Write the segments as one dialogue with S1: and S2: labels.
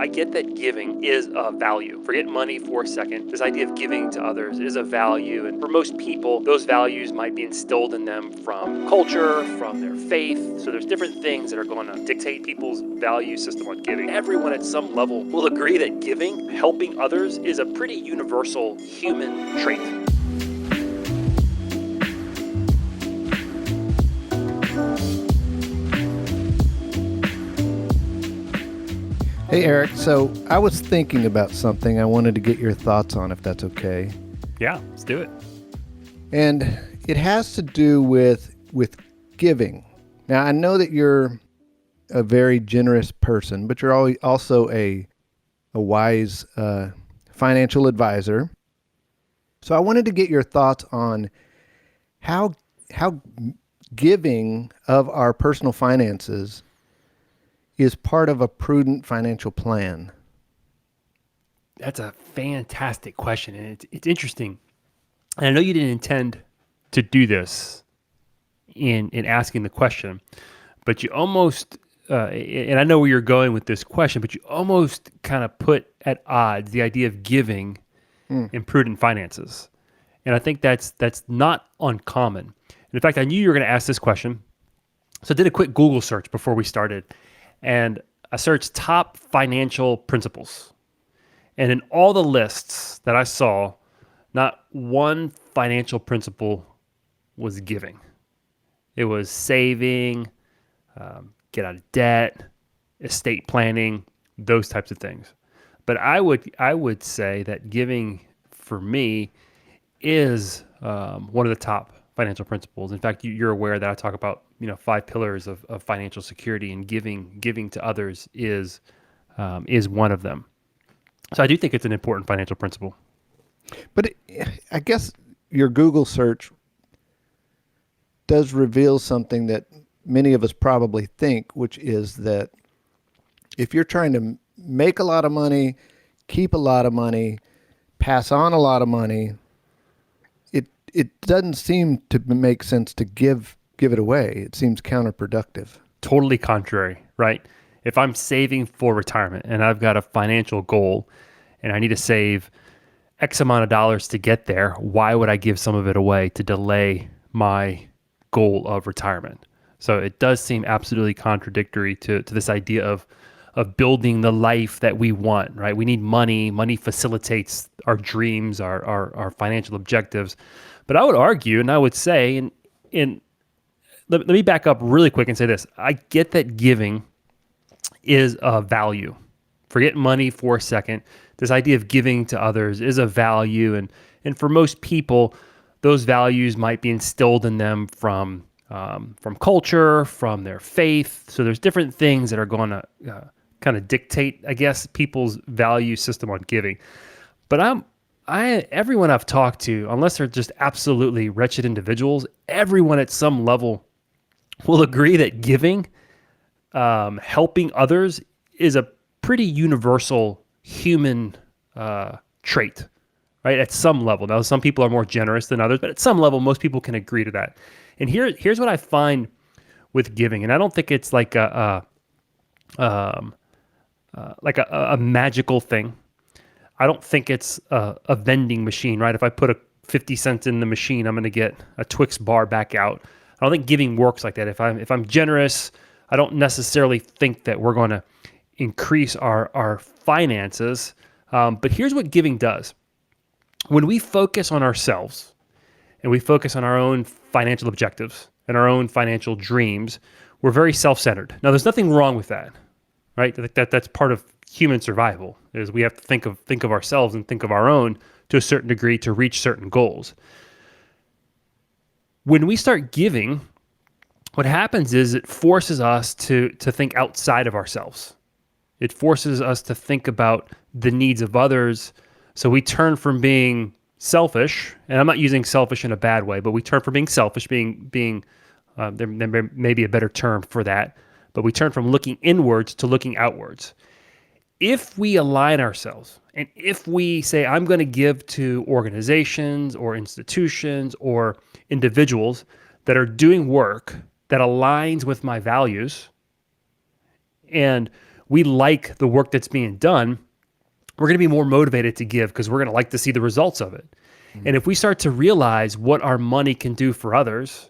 S1: I get that giving is a value. Forget money for a second. This idea of giving to others is a value. And for most people, those values might be instilled in them from culture, from their faith. So there's different things that are going to dictate people's value system on giving. Everyone at some level will agree that giving, helping others, is a pretty universal human trait.
S2: Hey, Eric. So I was thinking about something I wanted to get your thoughts on, if that's okay.
S1: Yeah, let's do it.
S2: And it has to do with giving. Now, I know that you're a very generous person, but you're also a wise financial advisor. So I wanted to get your thoughts on how giving of our personal finances is part of a prudent financial plan.
S3: That's a fantastic question, and it's interesting. And I know you didn't intend to do this in asking the question, but you almost, and I know where you're going with this question, but you almost kind of put at odds the idea of giving and prudent finances. And I think that's not uncommon. And in fact, I knew you were going to ask this question, so I did a quick Google search before we started. And I searched top financial principles. And in all the lists that I saw, not one financial principle was giving. It was saving, get out of debt, estate planning, those types of things. But I would say that giving, for me, is one of the top financial principles. In fact, you're aware that I talk about 5 pillars of financial security, and giving to others is one of them. So I do think it's an important financial principle.
S2: But I guess your Google search does reveal something that many of us probably think, which is that if you're trying to make a lot of money, keep a lot of money, pass on a lot of money, it doesn't seem to make sense to give it away. It seems counterproductive.
S3: Totally contrary, right? If I'm saving for retirement and I've got a financial goal and I need to save X amount of dollars to get there, why would I give some of it away to delay my goal of retirement? So it does seem absolutely contradictory to this idea of building the life that we want, right? We need money. Money facilitates our dreams, our financial objectives. But I would argue, and I would say, let me back up really quick and say this. I get that giving is a value. Forget money for a second. This idea of giving to others is a value. And for most people, those values might be instilled in them from culture, from their faith. So there's different things that are going to kind of dictate, I guess, people's value system on giving. But everyone I've talked to, unless they're just absolutely wretched individuals, everyone at some level will agree that giving, helping others, is a pretty universal human trait, right? At some level. Now, some people are more generous than others, but at some level, most people can agree to that. And here's what I find with giving, and I don't think it's like a magical thing. I don't think it's a vending machine, right? If I put a 50 cents in the machine, I'm going to get a Twix bar back out. I don't think giving works like that. If I'm generous, I don't necessarily think that we're going to increase our finances. But here's what giving does. When we focus on ourselves and we focus on our own financial objectives and our own financial dreams, we're very self-centered. Now, there's nothing wrong with that, right? That's part of human survival, is we have to think of ourselves and think of our own to a certain degree to reach certain goals. When we start giving, what happens is it forces us to think outside of ourselves. It forces us to think about the needs of others. So we turn from being selfish, and I'm not using selfish in a bad way, but we turn from being selfish, being there may be a better term for that, but we turn from looking inwards to looking outwards. If we align ourselves, and if we say, I'm going to give to organizations or institutions or individuals that are doing work that aligns with my values, and we like the work that's being done, we're going to be more motivated to give because we're going to like to see the results of it. And if we start to realize what our money can do for others,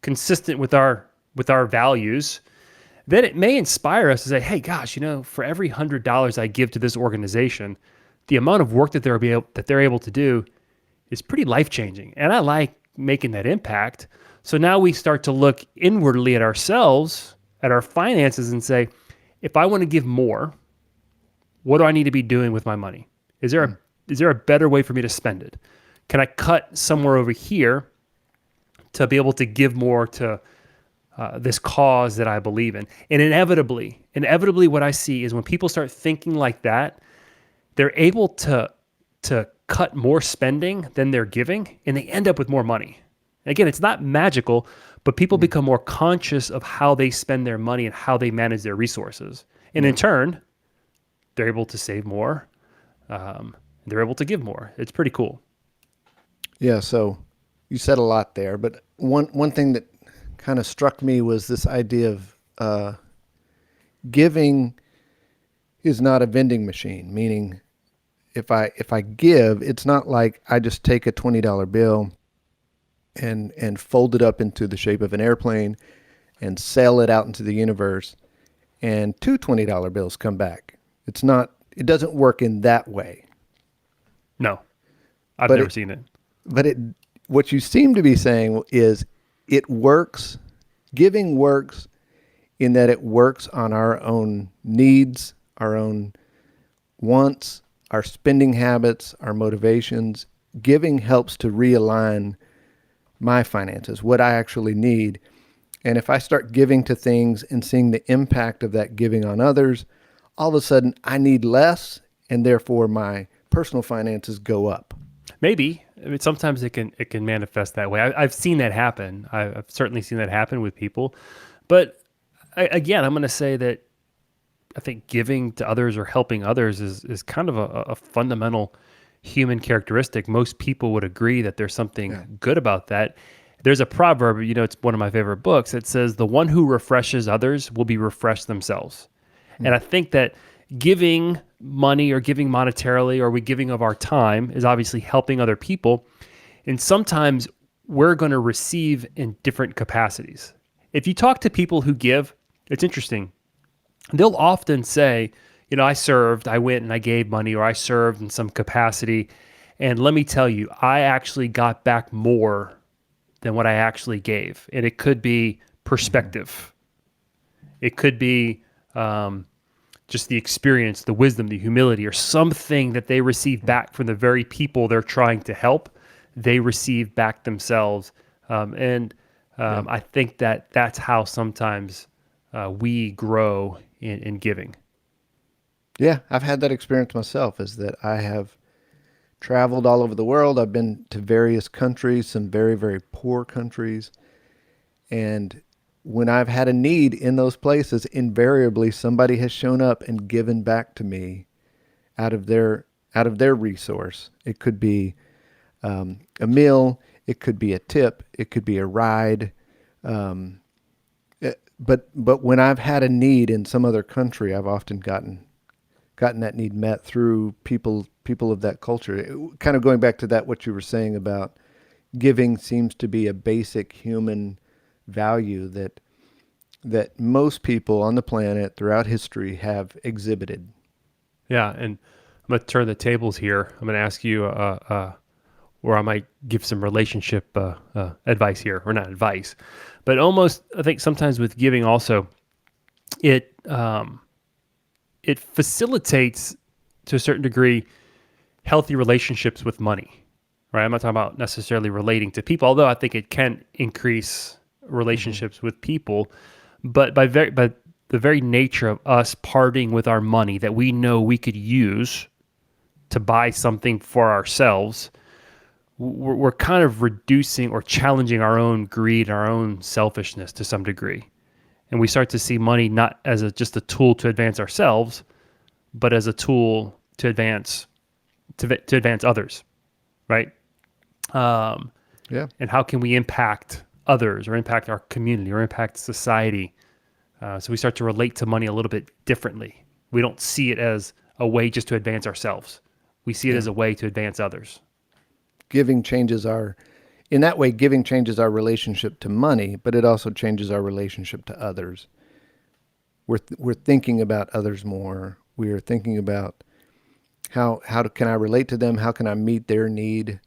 S3: consistent with our values, then it may inspire us to say, hey, gosh, for every $100 I give to this organization, the amount of work that they're able to do is pretty life-changing. And I like making that impact. So now we start to look inwardly at ourselves, at our finances, and say, if I want to give more, what do I need to be doing with my money? Is there a better way for me to spend it? Can I cut somewhere over here to be able to give more to this cause that I believe in? And inevitably, what I see is when people start thinking like that, they're able to cut more spending than they're giving, and they end up with more money. Again, it's not magical, but people become more conscious of how they spend their money and how they manage their resources. And in turn, they're able to save more. They're able to give more. It's pretty cool.
S2: Yeah, so you said a lot there, but one thing that kind of struck me was this idea of giving is not a vending machine, meaning if I give, it's not like I just take a $20 bill and fold it up into the shape of an airplane and sail it out into the universe and two $20 bills come back. It doesn't work in that way.
S3: No, I've never seen it.
S2: But what you seem to be saying is it works. Giving works in that it works on our own needs, our own wants, our spending habits, our motivations. Giving helps to realign my finances, what I actually need. And if I start giving to things and seeing the impact of that giving on others, all of a sudden I need less, and therefore my personal finances go up.
S3: Maybe. I mean, sometimes it can manifest that way. I've seen that happen. I've certainly seen that happen with people. But again, I'm going to say that I think giving to others or helping others is kind of a fundamental human characteristic. Most people would agree that there's something good about that. There's a proverb, it's one of my favorite books. It says, the one who refreshes others will be refreshed themselves. And I think that giving money or giving monetarily or we giving of our time is obviously helping other people. And sometimes we're going to receive in different capacities. If you talk to people who give, it's interesting. They'll often say, I went and I gave money, or I served in some capacity. And let me tell you, I actually got back more than what I actually gave. And it could be perspective. It could be just the experience, the wisdom, the humility, or something that they receive back from the very people they're trying to help. They receive back themselves. I think that's how sometimes we grow in giving.
S2: Yeah, I've had that experience myself, is that I have traveled all over the world. I've been to various countries, some very, very poor countries. And when I've had a need in those places, invariably somebody has shown up and given back to me out of their resource. It could be a meal, it could be a tip, it could be a ride. But when I've had a need in some other country, I've often gotten that need met through people of that culture. Kind of going back to that, what you were saying about giving seems to be a basic human value that most people on the planet throughout history have exhibited.
S3: Yeah, and I'm going to turn the tables here. I'm going to ask you, or I might give some relationship advice here, or not advice, but almost, I think sometimes with giving also, it facilitates to a certain degree healthy relationships with money, right? I'm not talking about necessarily relating to people, although I think it can increase relationships with people, but by the very nature of us parting with our money that we know we could use to buy something for ourselves, we're kind of reducing or challenging our own greed, our own selfishness to some degree. And we start to see money not as just a tool to advance ourselves, but as a tool to advance others, right?
S2: Yeah.
S3: And how can we impact others, or impact our community, or impact society? So we start to relate to money a little bit differently. We don't see it as a way just to advance ourselves. We see it as a way to advance others.
S2: Giving changes our relationship to money, but it also changes our relationship to others. We're thinking about others more. We are thinking about can I relate to them? How can I meet their need?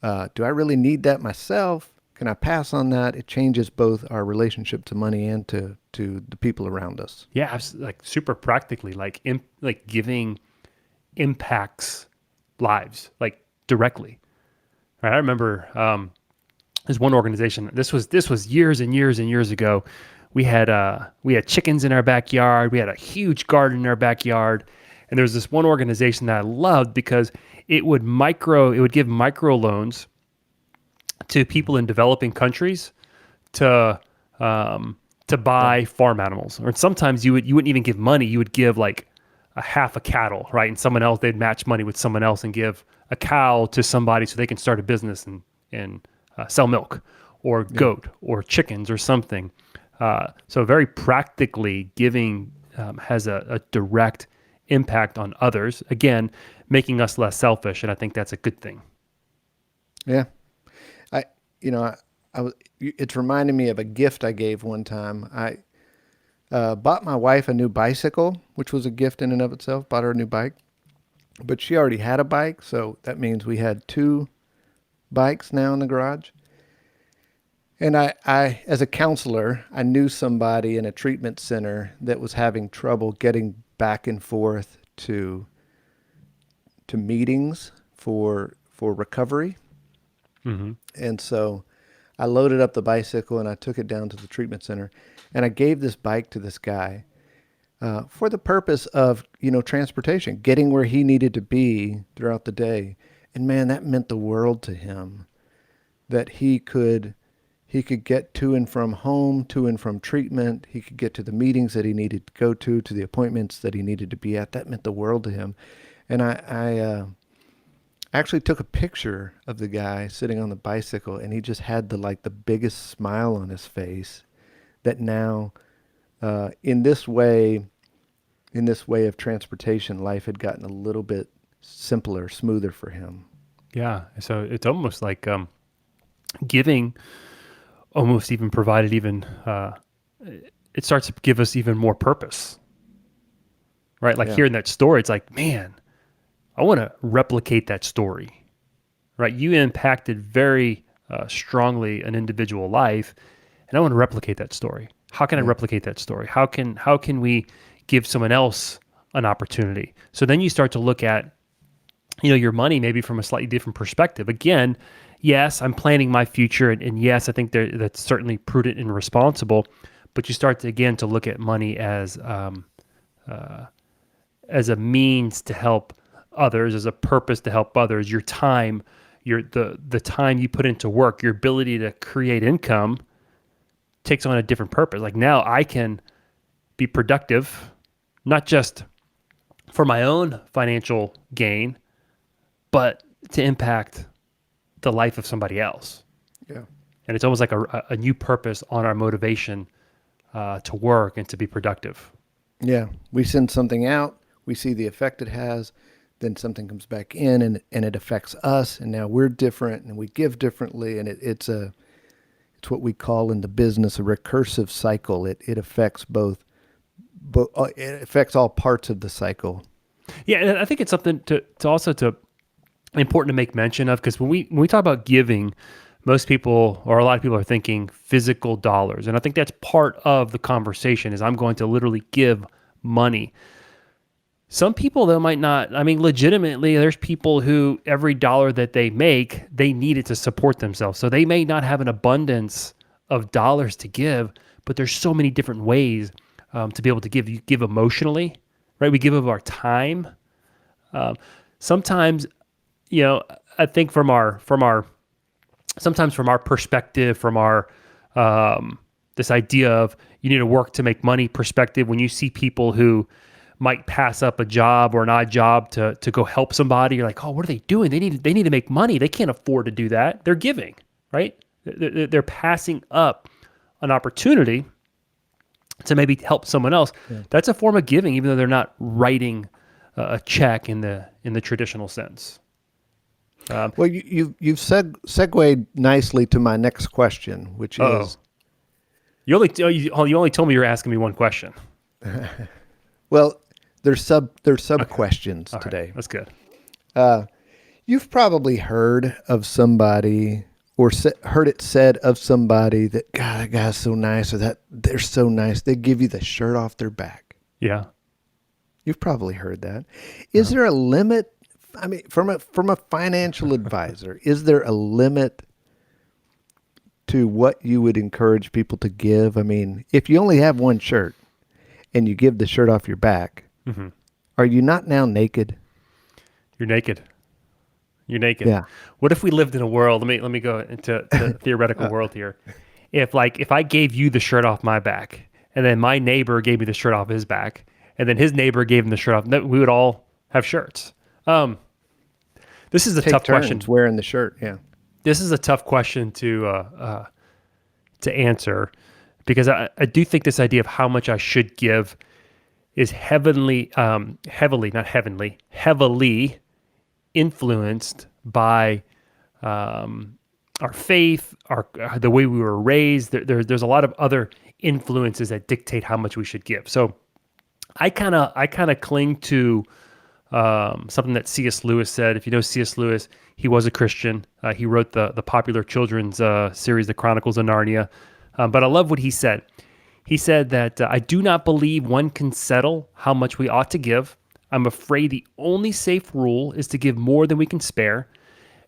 S2: Do I really need that myself? Can I pass on that? It changes both our relationship to money and to the people around us.
S3: Yeah, like super practically, like giving impacts lives, like directly. Right? I remember there's one organization. This was years and years and years ago. We had chickens in our backyard. We had a huge garden in our backyard, and there was this one organization that I loved because it would give micro loans to people in developing countries to buy farm animals. Or sometimes you wouldn't even give money. You would give like a half a cattle, right? And someone else, they'd match money with someone else and give a cow to somebody so they can start a business and sell milk or goat or chickens or something. So very practically, giving has a direct impact on others. Again, making us less selfish, and I think that's a good thing.
S2: Yeah, it's reminding me of a gift I gave one time. I bought my wife a new bicycle, which was a gift in and of itself. Bought her a new bike, but she already had a bike, so that means we had 2 bikes now in the garage. And I, as a counselor, I knew somebody in a treatment center that was having trouble getting back and forth to meetings for recovery.
S3: Mm-hmm.
S2: And so I loaded up the bicycle and I took it down to the treatment center, and I gave this bike to this guy for the purpose of, transportation, getting where he needed to be throughout the day. And man, that meant the world to him, that he could get to and from home, to and from treatment. He could get to the meetings that he needed to go to the appointments that he needed to be at. That meant the world to him. And I actually took a picture of the guy sitting on the bicycle, and he just had the biggest smile on his face, that now in this way of transportation, life had gotten a little bit simpler, smoother for him.
S3: Yeah. So it's almost like giving almost even provided it starts to give us even more purpose, right? Like hearing that story, it's like, man, I want to replicate that story, right? You impacted very strongly an individual life, and I want to replicate that story. How can I replicate that story? How can we give someone else an opportunity? So then you start to look at, your money maybe from a slightly different perspective. Again, yes, I'm planning my future, and yes, I think that's certainly prudent and responsible. But you start to look at money as a means to help others, as a purpose to help others. Your time, the time you put into work, your ability to create income takes on a different purpose. Like now I can be productive, not just for my own financial gain, but to impact the life of somebody else.
S2: Yeah.
S3: And it's almost like a new purpose on our motivation to work and to be productive.
S2: Yeah. We send something out, we see the effect it has, then something comes back in and it affects us, and now we're different and we give differently, and it's what we call in the business a recursive cycle. It affects it affects all parts of the cycle.
S3: Yeah, and I think it's something to important to make mention of, because when we talk about giving, most people, or a lot of people, are thinking physical dollars, and I think that's part of the conversation. Is I'm going to literally give money. Some people, though, might not. I mean, legitimately, there's people who every dollar that they make, they need it to support themselves. So they may not have an abundance of dollars to give, but there's so many different ways to be able to give. You give emotionally, right? We give of our time. Sometimes, I think from our perspective, from our this idea of you need to work to make money perspective, when you see people who might pass up a job or an odd job to go help somebody, you're like, oh, what are they doing? They need to make money. They can't afford to do that. They're giving, right? They're passing up an opportunity to maybe help someone else, that's a form of giving, even though they're not writing a check in the traditional sense.
S2: Well, you've segued nicely to my next question, which is,
S3: You only told me you were asking me one question.
S2: well, there's sub questions
S3: All right,
S2: today.
S3: that's good.
S2: You've probably heard of somebody or heard it said of somebody that, God, that guy's so nice, or that they're so nice. They give you the shirt off their back.
S3: Yeah.
S2: You've probably heard that. Is there a limit? I mean, from a financial advisor, is there a limit to what you would encourage people to give? I mean, if you only have one shirt and you give the shirt off your back, are you not now naked?
S3: You're naked. You're naked.
S2: Yeah.
S3: What if we lived in a world? Let me go into the theoretical world here. If I gave you the shirt off my back, and then my neighbor gave me the shirt off his back, and then his neighbor gave him the shirt off, we would all have shirts. This is a tough question.
S2: Wearing the shirt. Yeah.
S3: This is a tough question to answer, because I do think this idea of how much I should give is heavily influenced by our faith, the way we were raised. There's a lot of other influences that dictate how much we should give. So I kind of cling to something that C.S. Lewis said. If you know C.S. Lewis, he was a Christian. He wrote the popular children's series, The Chronicles of Narnia. But I love what he said. He said that I do not believe one can settle how much we ought to give. I'm afraid the only safe rule is to give more than we can spare.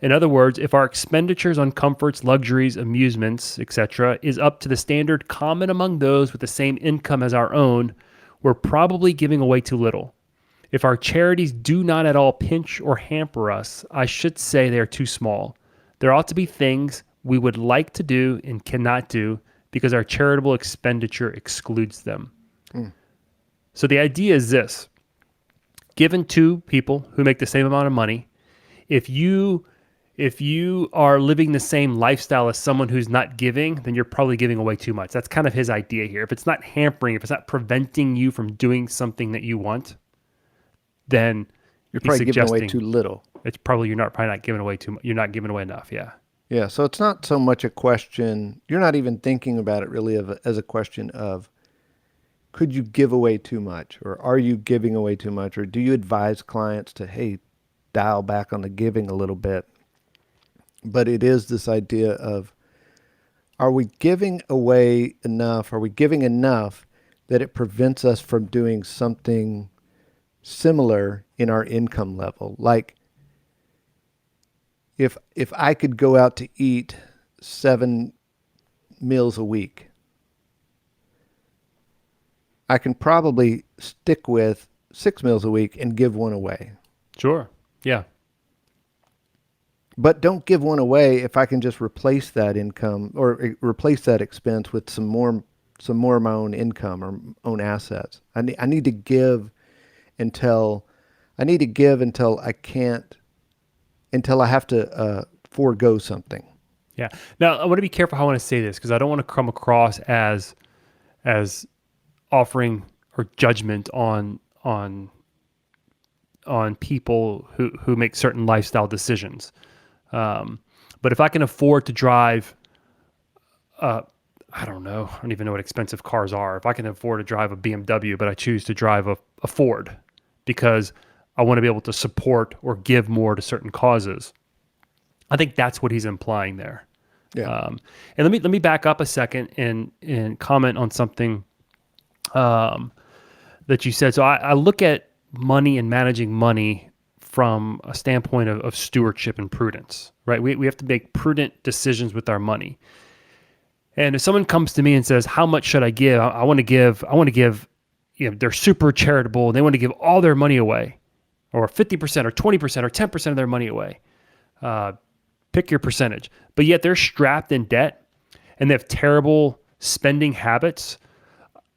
S3: In other words, if our expenditures on comforts, luxuries, amusements, etc., is up to the standard common among those with the same income as our own, we're probably giving away too little. If our charities do not at all pinch or hamper us, I should say they are too small. There ought to be things we would like to do and cannot do because our charitable expenditure excludes them. So the idea is this. Given to people who make the same amount of money, if you are living the same lifestyle as someone who's not giving, then you're probably giving away too much. That's kind of his idea here. If it's not hampering, if it's not preventing you from doing something that you want, then
S2: you're probably giving away too little.
S3: It's probably you're probably not giving away too much. You're not giving away enough. Yeah.
S2: Yeah. So it's not so much a question. You're not even thinking about it really as a question of, could you give away too much, or are you giving away too much, or do you advise clients to, hey, dial back on the giving a little bit? But it is this idea of, are we giving away enough? Are we giving enough that it prevents us from doing something similar in our income level? Like, if I could go out to eat 7 meals a week, I can probably stick with 6 meals a week and give one away.
S3: Sure. Yeah.
S2: But don't give one away if I can just replace that income or replace that expense with some more of my own income or own assets. I need to give until I have to forego something.
S3: Yeah. Now I want to be careful how I want to say this, because I don't want to come across as offering or judgment on people who make certain lifestyle decisions. But if I can afford to drive, I don't know, I don't even know what expensive cars are. If I can afford to drive a BMW, but I choose to drive a Ford because I want to be able to support or give more to certain causes, I think that's what he's implying there.
S2: Yeah.
S3: And let me back up a second and comment on something that you said. So I look at money and managing money from a standpoint of stewardship and prudence, right? We have to make prudent decisions with our money. And if someone comes to me and says, how much should I give? I want to give, they're super charitable and they want to give all their money away, or 50% or 20% or 10% of their money away. Pick your percentage. But yet they're strapped in debt and they have terrible spending habits.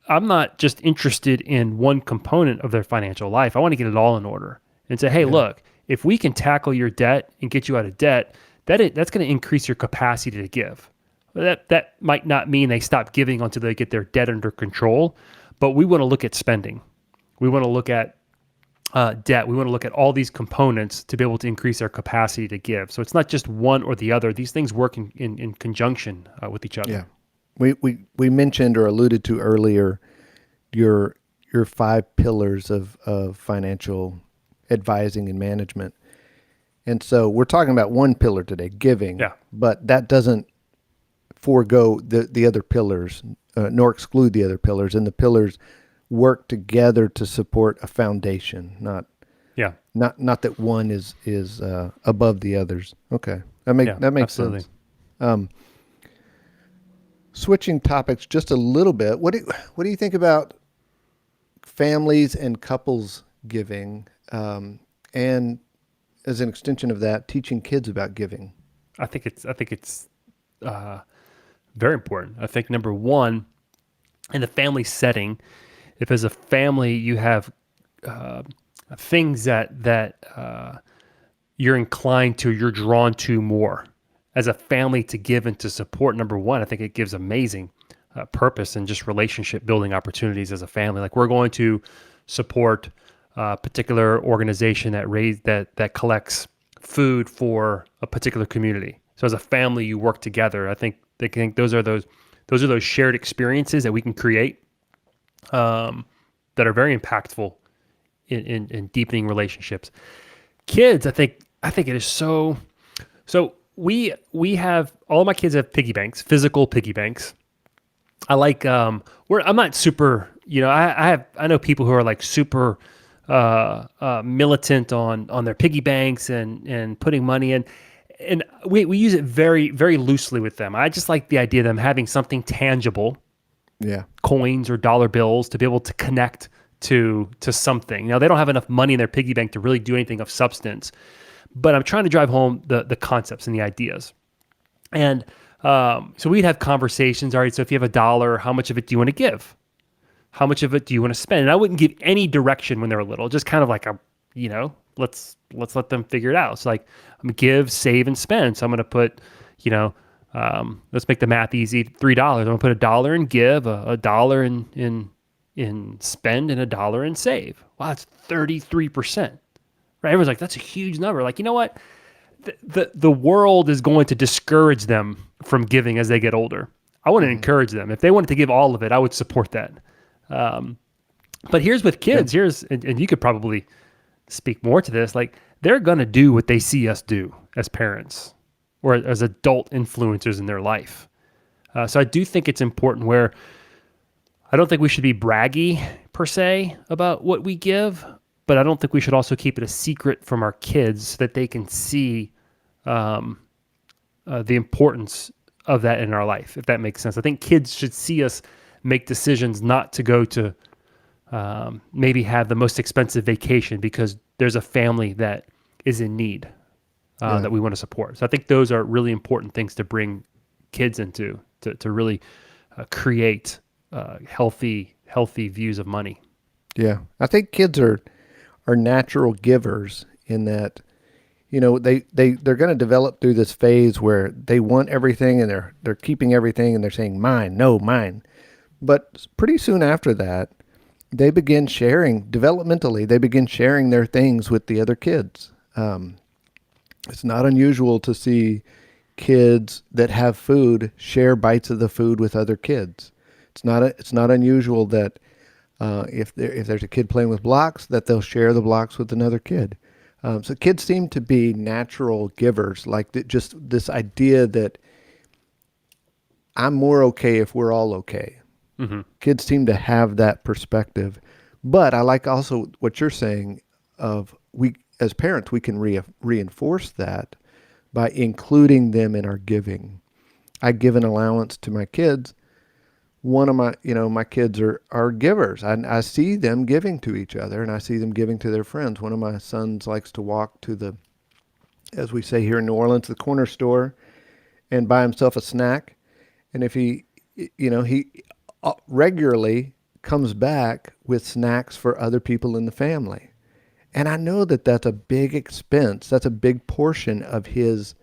S3: I'm not just interested in one component of their financial life. I want to get it all in order and say, hey, look, if we can tackle your debt and get you out of debt, that's going to increase your capacity to give. That might not mean they stop giving until they get their debt under control, but we want to look at spending. We want to look at debt. We want to look at all these components to be able to increase our capacity to give. So it's not just one or the other. These things work in conjunction with each other.
S2: Yeah. We mentioned or alluded to earlier your 5 pillars of financial advising and management. And so we're talking about one pillar today, giving.
S3: Yeah.
S2: But that doesn't forego the other pillars, nor exclude the other pillars. And the pillars work together to support a foundation, not that one is above the others. Okay, that makes
S3: absolutely.
S2: sense. Switching topics just a little bit. What do you think about families and couples giving, and as an extension of that, teaching kids about giving?
S3: I think it's very important. I think number one, in the family setting, if as a family you have things that you're inclined to, you're drawn to more as a family to give and to support, number one, I think it gives amazing purpose and just relationship building opportunities as a family. Like we're going to support a particular organization that collects food for a particular community. So as a family, you work together. I think those are those shared experiences that we can create that are very impactful in deepening relationships. Kids, I think it is so. We have, all of my kids have piggy banks, physical piggy banks. I like I'm not super, I know people who are like super militant on their piggy banks and putting money in. And we use it very, very loosely with them. I just like the idea of them having something tangible, coins or dollar bills, to be able to connect to something. Now, they don't have enough money in their piggy bank to really do anything of substance, but I'm trying to drive home the concepts and the ideas. And so we'd have conversations. All right, so if you have $1, how much of it do you want to give? How much of it do you want to spend? And I wouldn't give any direction when they were little, just kind of like let's let them figure it out. It's like, I'm gonna give, save, and spend. So I'm gonna put, let's make the math easy. $3. I'm gonna put $1 in give, a dollar in spend, and $1 in save. Wow, that's 33%. Right? Everyone's like, that's a huge number. Like, you know what? The world is going to discourage them from giving as they get older. I want to encourage them. If they wanted to give all of it, I would support that. But here's with kids. And you could probably speak more to this. Like, they're going to do what they see us do as parents or as adult influencers in their life. So I do think it's important, where I don't think we should be braggy per se about what we give, but I don't think we should also keep it a secret from our kids so that they can see the importance of that in our life, if that makes sense. I think kids should see us make decisions not to go to maybe have the most expensive vacation because there's a family that is in need that we want to support. So I think those are really important things to bring kids into, to really create healthy views of money.
S2: Yeah, I think kids are natural givers in that, they're going to develop through this phase where they want everything and they're keeping everything and they're saying mine, no, mine. But pretty soon after that, they begin sharing developmentally. They begin sharing their things with the other kids. It's not unusual to see kids that have food share bites of the food with other kids. It's not unusual that if there's a kid playing with blocks, that they'll share the blocks with another kid. So kids seem to be natural givers, like just this idea that I'm more okay if we're all okay. Mm-hmm. Kids seem to have that perspective. But I like also what you're saying of we as parents, we can reinforce that by including them in our giving. I give an allowance to my kids. One of my kids are givers. I see them giving to each other, and I see them giving to their friends. One of my sons likes to walk to the, as we say here in New Orleans, the corner store and buy himself a snack. And if he regularly comes back with snacks for other people in the family. And I know that that's a big expense. That's a big portion of his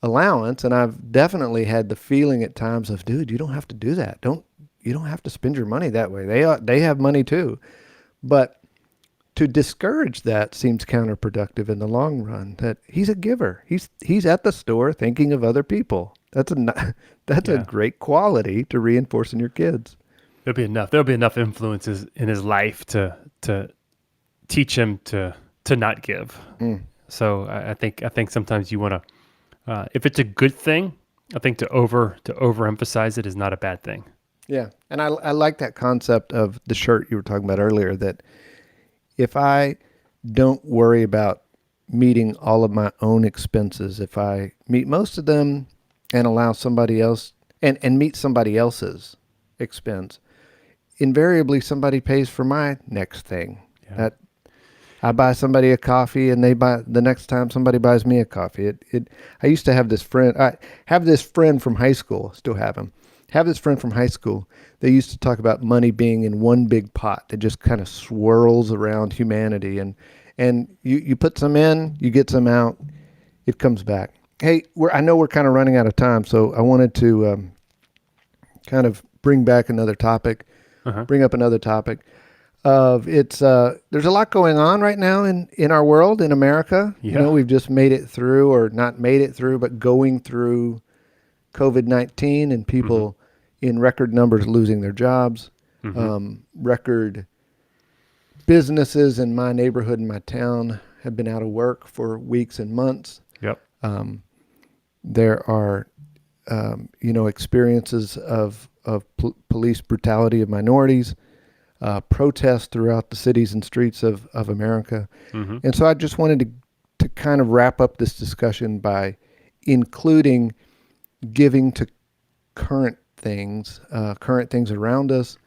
S2: allowance, and I've definitely had the feeling at times of, dude, you don't have to do that. You don't have to spend your money that way. They have money too. But to discourage that seems counterproductive in the long run. That he's a giver. He's at the store thinking of other people. That's a great quality to reinforce in your kids.
S3: There'll be enough influences in his life to teach him to not give. So I think sometimes you want to, if it's a good thing, I think to overemphasize it is not a bad thing.
S2: Yeah, and I like that concept of the shirt you were talking about earlier, that if I don't worry about meeting all of my own expenses, if I meet most of them and allow somebody else and meet somebody else's expense, invariably somebody pays for my next thing.
S3: Yeah.
S2: That I buy somebody a coffee and they buy the next time somebody buys me a coffee. I used to have this friend. I have this friend from high school, still have him. Have this friend from high school. They used to talk about money being in one big pot that just kind of swirls around humanity, and you put some in, you get some out, it comes back. Hey, I know we're kind of running out of time, so I wanted to kind of bring up another topic. Of there's a lot going on right now in our world, in America.
S3: Yeah.
S2: You know, we've just made it through, or not made it through, but going through COVID-19, and people in record numbers losing their jobs, record businesses in my neighborhood, in my town, have been out of work for weeks and months.
S3: Yep.
S2: There are, experiences of police brutality of minorities, protests throughout the cities and streets of America. And so I just wanted to kind of wrap up this discussion by including giving to current things around us,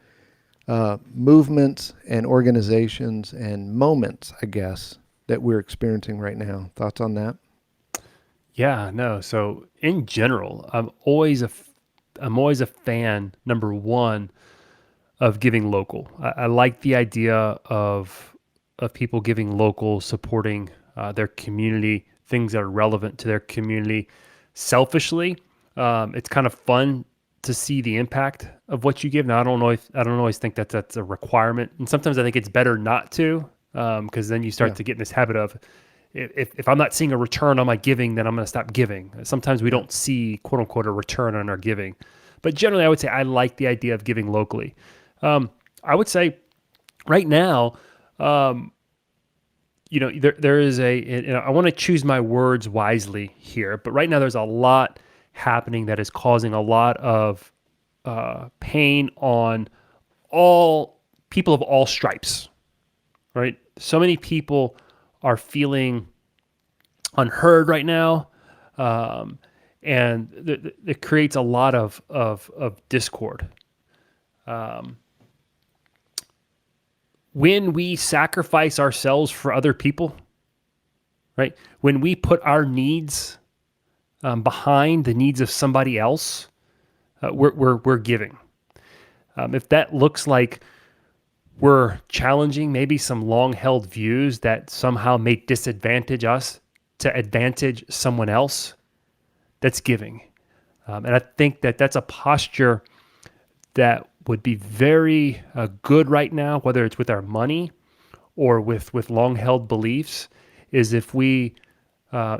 S2: movements and organizations and moments, I guess, that we're experiencing right now. Thoughts on that?
S3: Yeah, no. So in general, I'm always a fan, number one, of giving local. I like the idea of people giving local, supporting their community, things that are relevant to their community. Selfishly, it's kind of fun to see the impact of what you give. Now, I don't always think that that's a requirement, and sometimes I think it's better not to, because then you start to get in this habit of, if I'm not seeing a return on my giving, then I'm going to stop giving. Sometimes we don't see, quote unquote, a return on our giving, but generally, I would say I like the idea of giving locally. I would say right now, there is I want to choose my words wisely here, but right now there's a lot happening that is causing a lot of pain on all people of all stripes, right? So many people are feeling unheard right now, and it creates a lot of discord. When we sacrifice ourselves for other people, right? When we put our needs behind the needs of somebody else, we're giving. If that looks like we're challenging maybe some long-held views that somehow may disadvantage us to advantage someone else, that's giving. And I think that that's a posture that would be very good right now, whether it's with our money or with long-held beliefs, is if we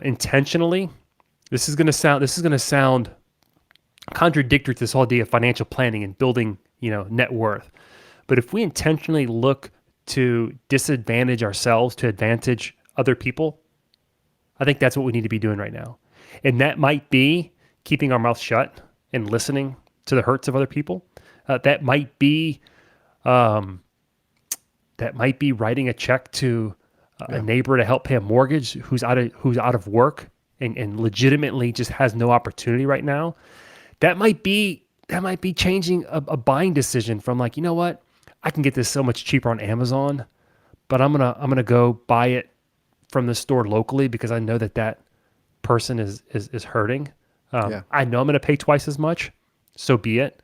S3: intentionally, this is going to sound contradictory to this whole idea of financial planning and building, net worth. But if we intentionally look to disadvantage ourselves to advantage other people, I think that's what we need to be doing right now. And that might be keeping our mouth shut and listening to the hurts of other people. That might be writing a check to a neighbor to help pay a mortgage who's out of work and legitimately just has no opportunity right now. That might be changing a buying decision from, like, you know what, I can get this so much cheaper on Amazon, but I'm gonna go buy it from the store locally because I know that person is hurting. I know I'm gonna pay twice as much, so be it.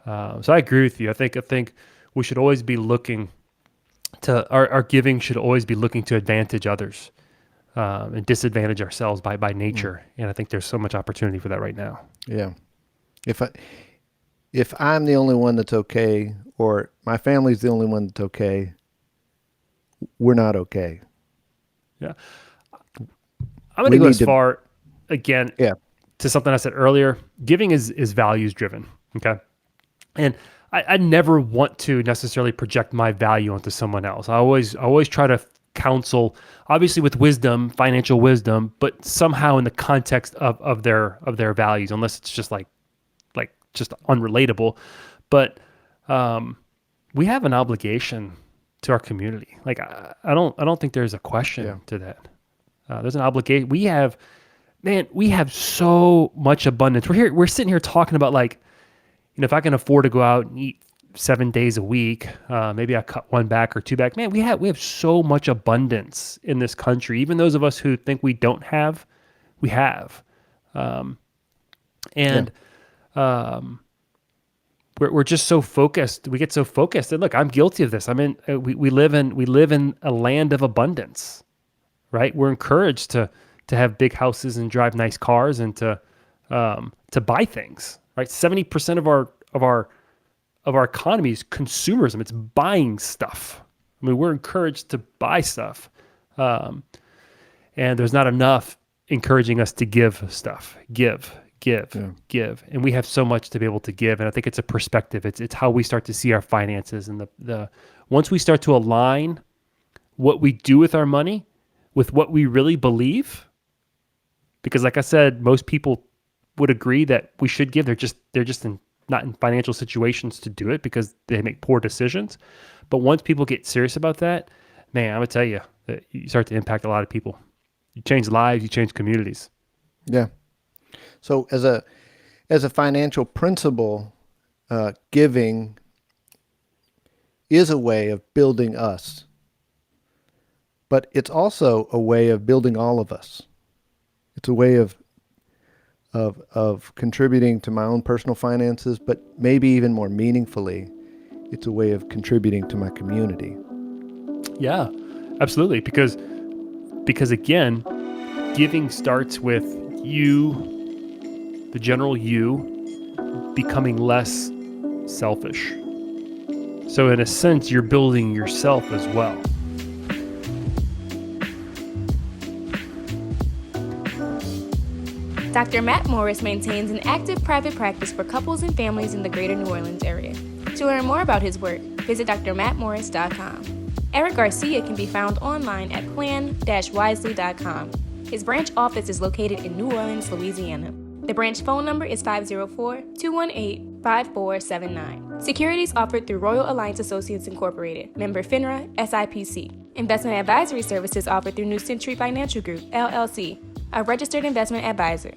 S3: So I agree with you. I think we should always be looking to our giving should always be looking to advantage others. and disadvantage ourselves by nature. And I think there's so much opportunity for that right now.
S2: Yeah. If I'm the only one that's okay, or my family's the only one that's okay, we're not okay.
S3: Yeah. I'm going to go as far, again,
S2: Yeah.
S3: to something I said earlier. Giving is values driven. Okay. And I never want to necessarily project my value onto someone else. I always try to counsel, obviously with wisdom, financial wisdom, but somehow in the context of their values, unless it's just like just unrelatable. But we have an obligation to our community. Like I don't think there's a question to that. There's an obligation. We have so much abundance. We're sitting here talking about, like, if I can afford to go out and eat 7 days a week, maybe I cut one back or two back. Man, we have so much abundance in this country. Even those of us who think we don't have, we have. We're just so focused. We get so focused. And look, I'm guilty of this. I mean, we live in a land of abundance, right? We're encouraged to have big houses and drive nice cars and to buy things, right? 70% of our economy is consumerism. It's buying stuff. I mean, we're encouraged to buy stuff, and there's not enough encouraging us to give stuff. Give, and we have so much to be able to give. And I think it's a perspective. It's how we start to see our finances, and the once we start to align what we do with our money with what we really believe. Because, like I said, most people would agree that we should give. They're just not in financial situations to do it because they make poor decisions. But once people get serious about that, man, I'm gonna tell you that you start to impact a lot of people. You change lives, you change communities.
S2: Yeah. So as a financial principle, giving is a way of building us, but it's also a way of building all of us. It's a way of contributing to my own personal finances, but maybe even more meaningfully, it's a way of contributing to my community.
S3: Yeah, absolutely. Because again, giving starts with you, the general you, becoming less selfish. So in a sense, you're building yourself as well.
S4: Dr. Matt Morris maintains an active private practice for couples and families in the greater New Orleans area. To learn more about his work, visit drmattmorris.com. Erik Garcia can be found online at plan-wisely.com. His branch office is located in New Orleans, Louisiana. The branch phone number is 504-218-5479. Securities offered through Royal Alliance Associates Incorporated, member FINRA, SIPC. Investment advisory services offered through New Century Financial Group, LLC, a registered investment advisor.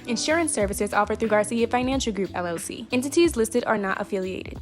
S4: Insurance services offered through Garcia Financial Group, LLC. Entities listed are not affiliated.